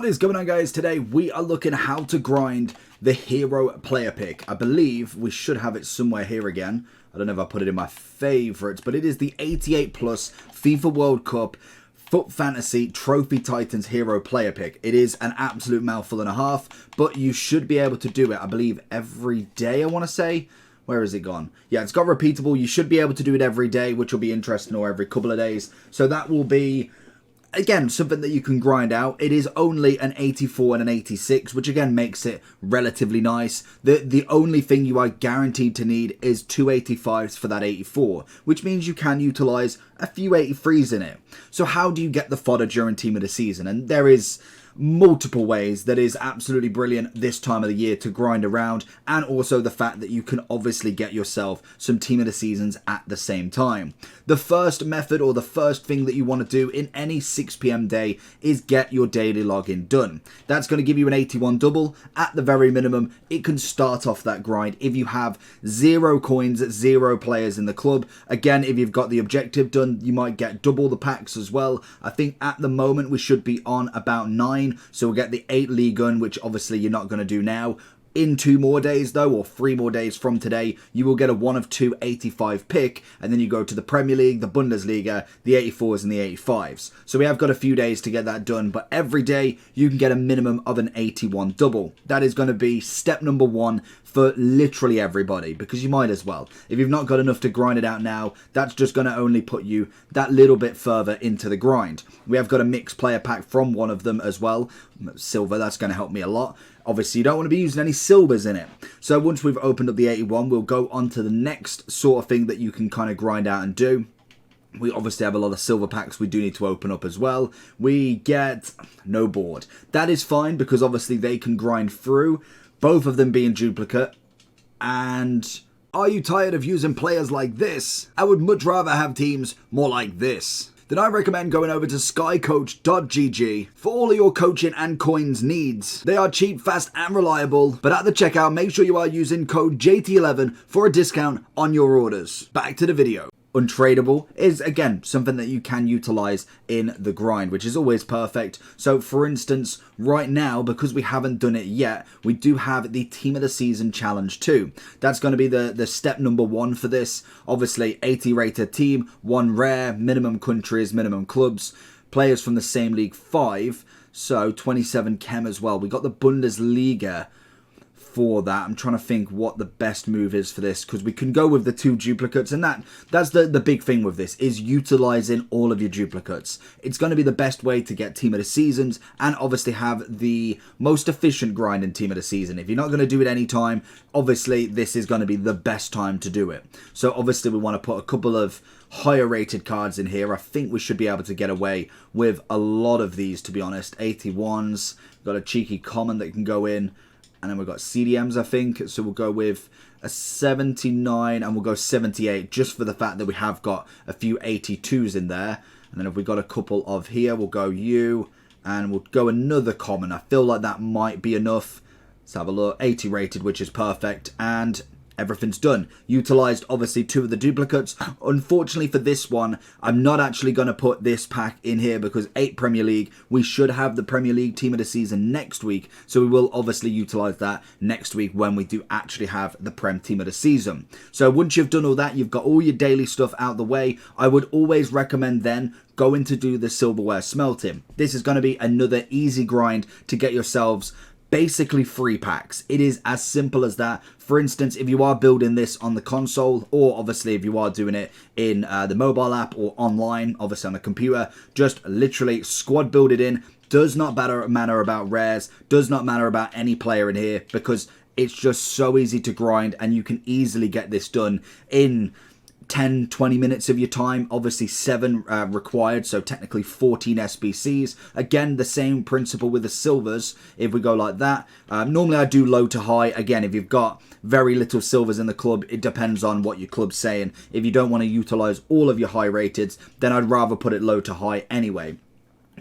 What is going on, guys? Today we are looking how to grind the hero player pick. I believe we should have it somewhere here again. I don't know if I put it in my favorites, but it is the 88 plus FIFA World Cup Foot Fantasy Trophy Titans hero player pick. It is an absolute mouthful and a half, but you should be able to do it, I believe, every day, I want to say. Where has it gone? Yeah, it's got repeatable. You should be able to do it every day, which will be interesting, or every couple of days. So that will be, again, something that you can grind out. It is only an 84 and an 86, which again makes it relatively nice. The only thing you are guaranteed to need is 2 85s for that 84, which means you can utilize a few 83s in it. So how do you get the fodder during Team of the Season? And there is multiple ways that is absolutely brilliant this time of the year to grind around, and also the fact that you can obviously get yourself some Team of the Seasons at the same time. The first method, or the first thing that you want to do in any 6 PM day, is get your daily login done. That's going to give you an 81 double. At the very minimum, it can start off that grind if you have 0 coins, 0 players in the club. Again, if you've got the objective done, you might get double the packs as well. I think at the moment we should be on about 9. So we'll get the 8 league gun, which obviously you're not going to do now. In 2 more days though, or 3 more days from today, you will get a 1 of 2 85 pick, and then you go to the Premier League, the Bundesliga, the 84s and the 85s. So we have got a few days to get that done, but every day you can get a minimum of an 81 double. That is going to be step number 1 for literally everybody, because you might as well. If you've not got enough to grind it out now, that's just going to only put you that little bit further into the grind. We have got a mixed player pack from one of them as well. Silver, that's going to help me a lot. Obviously, you don't want to be using any silvers in it. So once we've opened up the 81, we'll go on to the next sort of thing that you can kind of grind out and do. We obviously have a lot of silver packs we do need to open up as well. We get no board. That is fine, because obviously they can grind through, both of them being duplicate. And are you tired of using players like this? I would much rather have teams more like this. Then I recommend going over to skycoach.gg for all of your coaching and coins needs. They are cheap, fast and reliable, but at the checkout, make sure you are using code JT11 for a discount on your orders. Back to the video. Untradeable is, again, something that you can utilize in the grind, which is always perfect. So for instance, right now, because we haven't done it yet, we do have the Team of the Season Challenge 2. That's going to be the step number 1 for this. Obviously, 80 rated team, 1 rare, minimum countries, minimum clubs, players from the same league 5, so 27 chem as well. We got the Bundesliga for that. I'm trying to think what the best move is for this, because we can go with the 2 duplicates, and that's the big thing with this, is utilizing all of your duplicates. It's going to be the best way to get Team of the Seasons, and obviously have the most efficient grind in Team of the Season. If you're not going to do it any time, obviously this is going to be the best time to do it. So obviously we want to put a couple of higher rated cards in here. I think we should be able to get away with a lot of these, to be honest. 81s, got a cheeky common that can go in. And then we've got CDMs, I think. So we'll go with a 79 and we'll go 78, just for the fact that we have got a few 82s in there. And then if we got a couple of here, we'll go U and we'll go another common. I feel like that might be enough. Let's have a look. 80 rated, which is perfect. And everything's done. Utilized obviously 2 of the duplicates. Unfortunately for this one, I'm not actually going to put this pack in here, because 8 Premier League, we should have the Premier League Team of the Season next week. So we will obviously utilize that next week when we do actually have the Prem Team of the Season. So once you've done all that, you've got all your daily stuff out the way, I would always recommend then going to do the silverware smelting. This is going to be another easy grind to get yourselves basically 3 packs. It is as simple as that. For instance, if you are building this on the console, or obviously if you are doing it in the mobile app or online, obviously on the computer, just literally squad build it in. Does not matter about rares, does not matter about any player in here, because it's just so easy to grind, and you can easily get this done in 10-20 minutes of your time. Obviously 7 required, so technically 14 SBCs. Again, the same principle with the silvers. If we go like that, normally I do low to high. Again, if you've got very little silvers in the club, it depends on what your club's saying. If you don't want to utilize all of your high rateds, then I'd rather put it low to high anyway.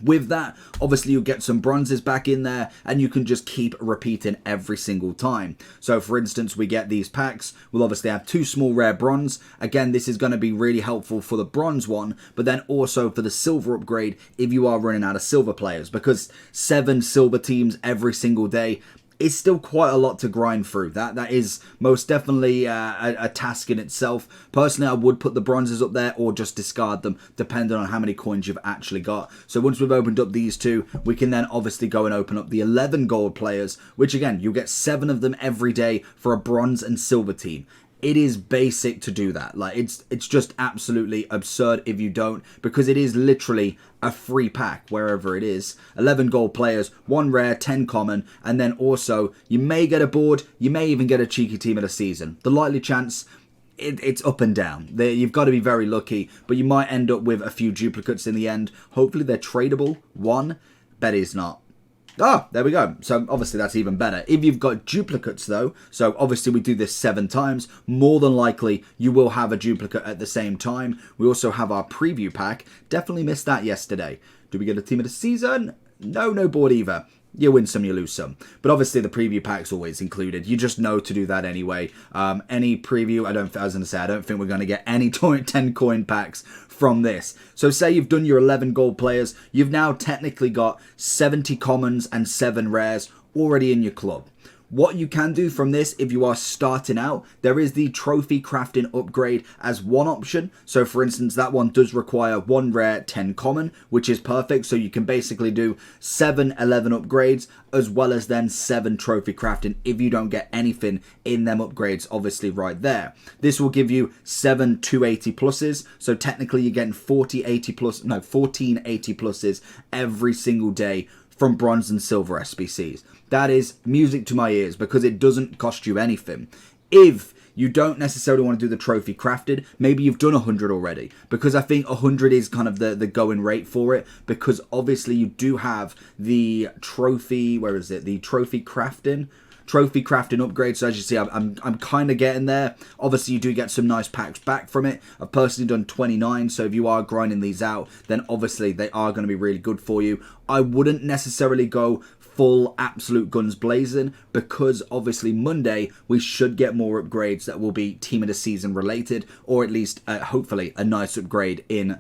With that, obviously you'll get some bronzes back in there and you can just keep repeating every single time. So for instance, we get these packs. We'll obviously have 2 small rare bronze. Again, this is going to be really helpful for the bronze one, but then also for the silver upgrade if you are running out of silver players, because 7 silver teams every single day is still quite a lot to grind through. That is most definitely a task in itself. Personally, I would put the bronzes up there or just discard them, depending on how many coins you've actually got. So once we've opened up these 2, we can then obviously go and open up the 11 gold players, which again, you'll get 7 of them every day for a bronze and silver team. It is basic to do that. Like, it's just absolutely absurd if you don't, because it is literally a free pack wherever it is. 11 gold players, 1 rare, 10 common, and then also you may get a board, you may even get a cheeky team of the season. The likely chance, it's up and down. You've got to be very lucky, but you might end up with a few duplicates in the end. Hopefully they're tradable. 1, bet is not. Ah, there we go. So obviously that's even better. If you've got duplicates though, so obviously we do this 7 times, more than likely you will have a duplicate at the same time. We also have our preview pack. Definitely missed that yesterday. Do we get a team of the season? No board either. You win some, you lose some. But obviously the preview pack's always included. You just know to do that anyway. Any preview, I was going to say, I don't think we're going to get any 10 coin packs from this. So say you've done your 11 gold players. You've now technically got 70 commons and 7 rares already in your club. What you can do from this, if you are starting out, there is the trophy crafting upgrade as one option. So for instance, that one does require 1 rare, 10 common, which is perfect. So you can basically do 7 11 upgrades, as well as then 7 trophy crafting if you don't get anything in them upgrades, obviously right there. This will give you 7 280 pluses. So technically you're getting 14 80 pluses every single day from bronze and silver SBCs. That is music to my ears because it doesn't cost you anything. If you don't necessarily want to do the trophy crafted, maybe you've done 100 already, because I think 100 is kind of the going rate for it, because obviously you do have the trophy, where is it? The trophy crafting upgrade. So as you see, I'm kind of getting there. Obviously you do get some nice packs back from it. I've personally done 29, so if you are grinding these out, then obviously they are going to be really good for you. I wouldn't necessarily go full absolute guns blazing, because obviously Monday we should get more upgrades that will be team of the season related, or at least hopefully a nice upgrade in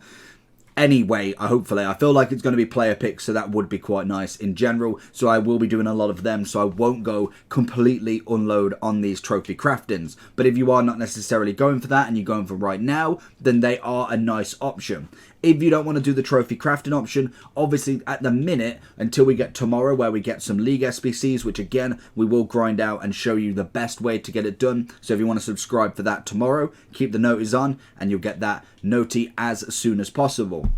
anyway. Hopefully, I feel like it's going to be player picks, so that would be quite nice in general. So I will be doing a lot of them, so I won't go completely unload on these trophy craftings. But if you are not necessarily going for that and you're going for right now, then they are a nice option. If you don't want to do the trophy crafting option, obviously at the minute, until we get tomorrow where we get some league SBCs, which again, we will grind out and show you the best way to get it done. So if you want to subscribe for that tomorrow, keep the notice on and you'll get that noti as soon as possible.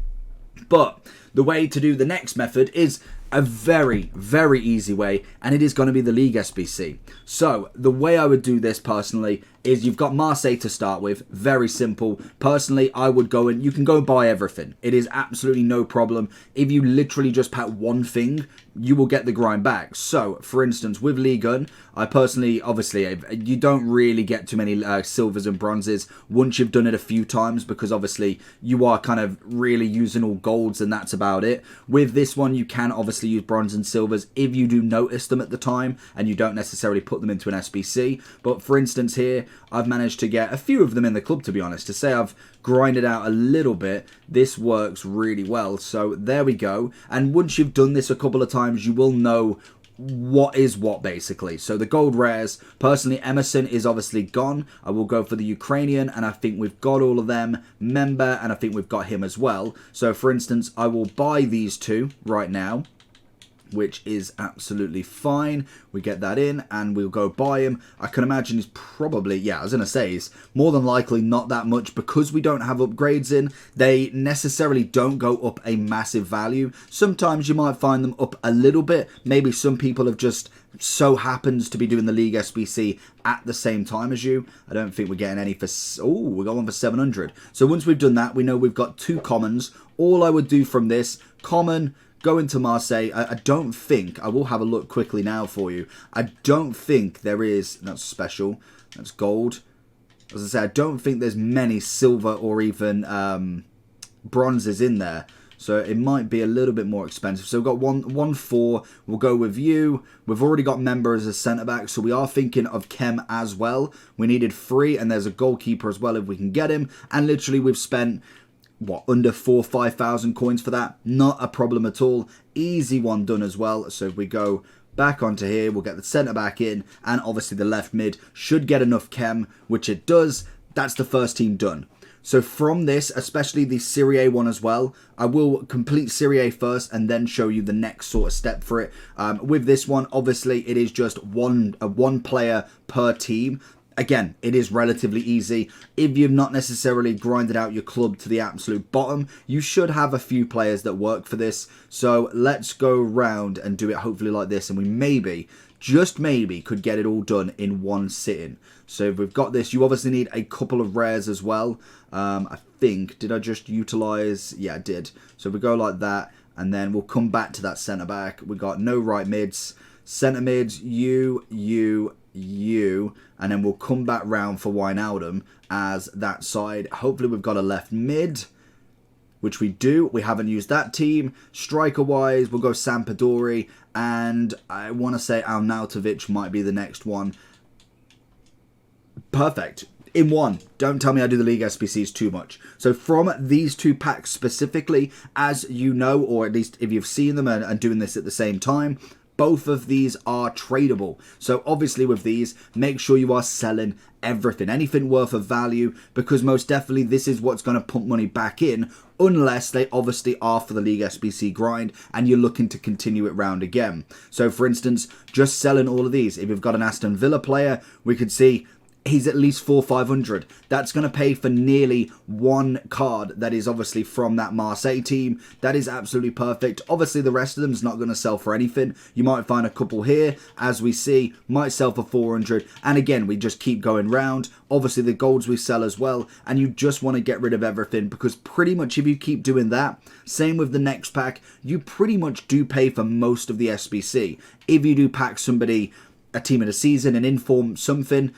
But the way to do the next method is a very, very easy way, and it is going to be the League SBC. So the way I would do this personally is you've got Marseille to start with. Very simple. Personally, I would go and you can go buy everything. It is absolutely no problem. If you literally just pack one thing, you will get the grind back. So, for instance, with Ligue 1, I personally, obviously, you don't really get too many silvers and bronzes once you've done it a few times, because obviously you are kind of really using all golds and that's about it. With this one, you can obviously use bronze and silvers if you do notice them at the time and you don't necessarily put them into an SBC. But for instance here, I've managed to get a few of them in the club, to be honest. To say I've grinded out a little bit, this works really well. So there we go. And once you've done this a couple of times, you will know what is what, basically. So the gold rares, personally, Emerson is obviously gone. I will go for the Ukrainian, and I think we've got all of them. Member, and I think we've got him as well. So for instance, I will buy these two right now, which is absolutely fine. We get that in and we'll go buy him. I can imagine he's probably, yeah, I was going to say, he's more than likely not that much, because we don't have upgrades in. They necessarily don't go up a massive value. Sometimes you might find them up a little bit. Maybe some people have just so happens to be doing the League SBC at the same time as you. I don't think we're getting any for, oh, we got one for 700. So once we've done that, we know we've got 2 commons. All I would do from this, common, go into Marseille. I don't think, I will have a look quickly now for you. I don't think there is, that's special, that's gold. As I say, I don't think there's many silver or even bronzes in there. So it might be a little bit more expensive. So we've got 1-4. We'll go with you. We've already got Member as a centre-back. So we are thinking of Kem as well. We needed 3. And there's a goalkeeper as well if we can get him. And literally we've spent, what, under 4,000-5,000 coins for that? Not a problem at all. Easy one done as well. So if we go back onto here, we'll get the centre-back in. And obviously the left mid should get enough Kem, which it does. That's the first team done. So from this, especially the Serie A one as well, I will complete Serie A first and then show you the next sort of step for it. With this one, obviously, it is just one player per team. Again, it is relatively easy. If you've not necessarily grinded out your club to the absolute bottom, you should have a few players that work for this. So let's go round and do it hopefully like this, and we maybe, just maybe, could get it all done in one sitting. So if we've got this, you obviously need a couple of rares as well. I think, did I just utilize? Yeah, I did. So if we go like that, and then we'll come back to that centre back. We got no right mids, centre mids, you, and then we'll come back round for Wijnaldum as that side. Hopefully we've got a left mid, which we do. We haven't used that team. Striker-wise, we'll go Sampdoria, and I want to say Arnautovic might be the next one. Perfect. In one. Don't tell me I do the League SBCs too much. So from these 2 packs specifically, as you know, or at least if you've seen them and doing this at the same time, both of these are tradable. So obviously with these, make sure you are selling everything, anything worth of value, because most definitely this is what's going to pump money back in, unless they obviously are for the League SBC grind and you're looking to continue it round again. So for instance, just selling all of these. If you've got an Aston Villa player, we could see he's at least 400-500. That's going to pay for nearly one card that is obviously from that Marseille team. That is absolutely perfect. Obviously, the rest of them is not going to sell for anything. You might find a couple here, as we see, might sell for 400. And again, we just keep going round. Obviously, the golds we sell as well. And you just want to get rid of everything, because pretty much if you keep doing that, same with the next pack, you pretty much do pay for most of the SBC. If you do pack somebody, a team of the season, an inform something,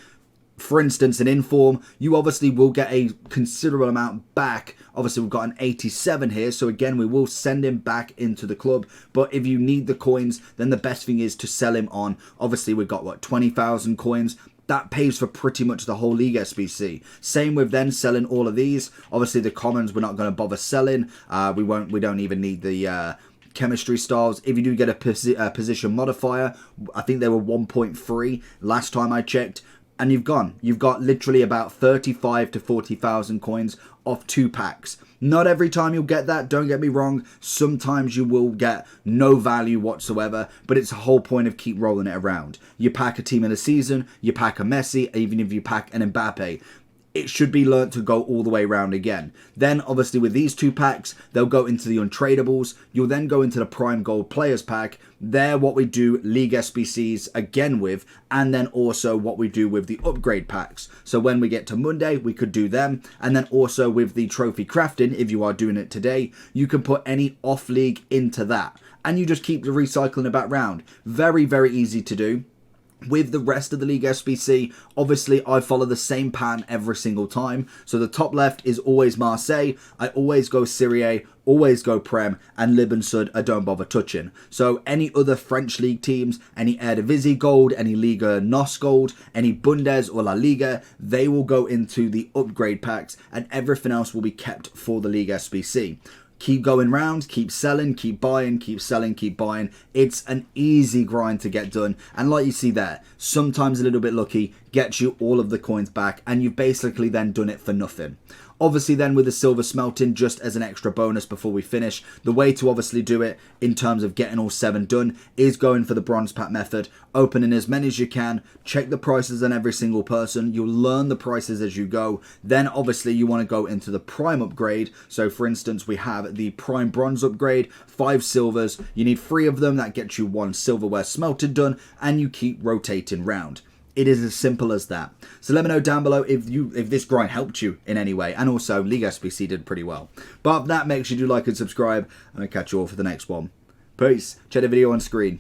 for instance, an inform, you obviously will get a considerable amount back. Obviously, we've got an 87 here, so again, we will send him back into the club. But if you need the coins, then the best thing is to sell him on. Obviously, we've got, what, 20,000 coins? That pays for pretty much the whole League SBC. Same with then selling all of these. Obviously, the commons we're not going to bother selling. We don't even need the chemistry styles. If you do get a position modifier, I think they were 1.3 last time I checked. And you've got literally about 35 to 40,000 coins off 2 packs. Not every time you'll get that, don't get me wrong. Sometimes you will get no value whatsoever, but it's the whole point of keep rolling it around. You pack a team in a season, you pack a Messi, even if you pack an Mbappe, it should be learnt to go all the way around again. Then, obviously, with these 2 packs, they'll go into the untradables. You'll then go into the Prime Gold Players Pack. They're what we do League SBCs again with, and then also what we do with the upgrade packs. So when we get to Monday, we could do them. And then also with the Trophy Crafting, if you are doing it today, you can put any off-league into that. And you just keep recycling it back round. Very, very easy to do. With the rest of the League SBC, obviously I follow the same pattern every single time. So the top left is always Marseille. I always go Serie A, always go Prem, and Lib and Sud I don't bother touching. So any other French league teams, any Eredivisie gold, any Liga NOS gold, any Bundes or La Liga, they will go into the upgrade packs, and everything else will be kept for the League SBC. Keep going round, keep selling, keep buying, keep selling, keep buying. It's an easy grind to get done. And like you see there, sometimes a little bit lucky gets you all of the coins back, and you've basically then done it for nothing. Obviously then with the silver smelting, just as an extra bonus before we finish, the way to obviously do it in terms of getting all 7 done is going for the bronze pack method, opening as many as you can, check the prices on every single person, you'll learn the prices as you go. Then obviously you want to go into the prime upgrade. So for instance, we have the prime bronze upgrade, 5 silvers, you need 3 of them, that gets you 1 silverware smelted done, and you keep rotating round. It is as simple as that. So let me know down below if this grind helped you in any way. And also, League SBC did pretty well. But that, make sure you do like and subscribe. And I'll catch you all for the next one. Peace. Check the video on screen.